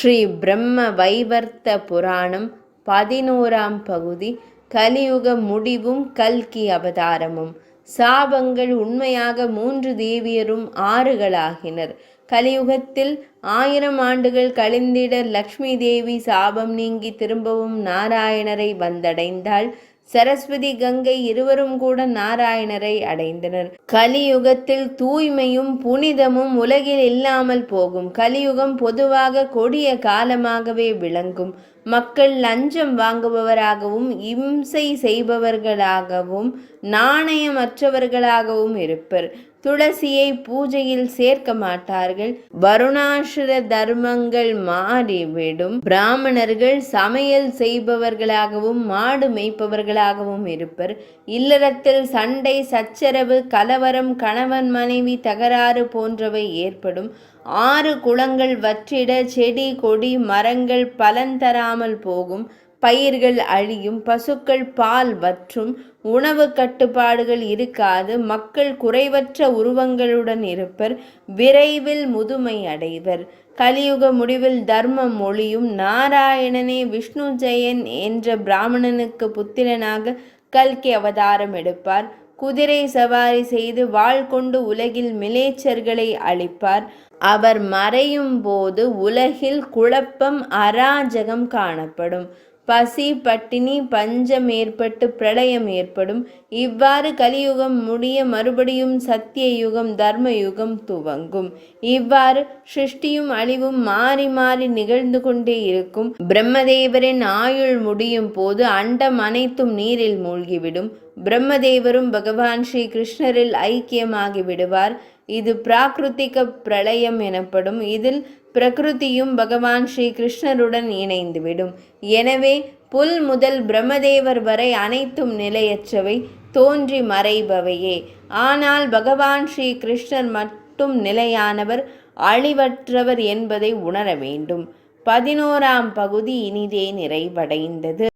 ஸ்ரீ பிரம்ம வைவர்த்த புராணம் 11ஆம் பகுதி. கலியுக முடிவும் கல்கி அவதாரமும். சாபங்கள் உண்மையாக 3 தேவியரும் ஆறுகளாகினர். கலியுகத்தில் 1000 ஆண்டுகள் கழிந்திட லக்ஷ்மி தேவி சாபம் நீங்கி திரும்பவும் நாராயணரை வந்தடைந்தாள். சரஸ்வதி கங்கை இருவரும் கூட நாராயணரை அடைந்தனர். கலியுகத்தில் தூய்மையும் புனிதமும் உலகில் இல்லாமல் போகும். கலியுகம் பொதுவாக கொடிய காலமாகவே விளங்கும். மக்கள் லஞ்சம் வாங்குபவராகவும் இம்சை செய்பவர்களாகவும் நாணயமற்றவர்களாகவும் இருப்பர். துளசியை பூஜையில் சேர்க்க மாட்டார்கள். வருணாசுர தர்மங்கள் மாறிவிடும். பிராமணர்கள் சமையல் செய்பவர்களாகவும் மாடு மேய்ப்பவர்களாகவும் இருப்பர். இல்லறத்தில் சண்டை சச்சரவு கலவரம் கணவன் மனைவி தகராறு போன்றவை ஏற்படும். 6 குளங்கள் வற்றிட செடி கொடி மரங்கள் பலன் தராமல் போகும். பயிர்கள் அழியும். பசுக்கள் பால் வற்றும். உணவு கட்டுப்பாடுகள் இருக்காது. மக்கள் குறைவற்ற உருவங்களுடன் இருப்பர். விரைவில் முதுமை அடைவர். கலியுக முடிவில் தர்மம் ஒளியும். நாராயணனே விஷ்ணு ஜெயன் என்ற பிராமணனுக்கு புத்திரனாக கல்கி அவதாரம் எடுப்பார். குதிரை சவாரி செய்து வாள் கொண்டு உலகில் மிலேச்சர்களை அழிப்பார். அவர் மறையும் போது உலகில் குழப்பம் அராஜகம் காணப்படும். பசி பட்டினி பஞ்சம் ஏற்பட்டு பிரளயம் ஏற்படும். இவ்வாறு கலியுகம் முடிய மறுபடியும் சத்திய யுகம் தர்ம யுகம் துவங்கும். இவ்வாறு சிருஷ்டியும் அழிவும் மாறி மாறி நிகழ்ந்து கொண்டே இருக்கும். பிரம்மதேவரின் ஆயுள் முடியும் போது அண்டம் அனைத்தும் நீரில் மூழ்கிவிடும். பிரம்மதேவரும் பகவான் ஸ்ரீ கிருஷ்ணரில் ஐக்கியமாகி விடுவார். இது பிராகிருத்திக பிரளயம் எனப்படும். இதில் பிரகிருதியும் பகவான் ஸ்ரீ கிருஷ்ணருடன் இணைந்துவிடும். எனவே புல் முதல் பிரம்மதேவர் வரை அனைத்தும் நிலையற்றவை, தோன்றி மறைபவையே. ஆனால் பகவான் ஸ்ரீ கிருஷ்ணர் மட்டும் நிலையானவர், அழிவற்றவர் என்பதை உணர வேண்டும். 11ஆம் பகுதி இனிதே நிறைவடைந்தது.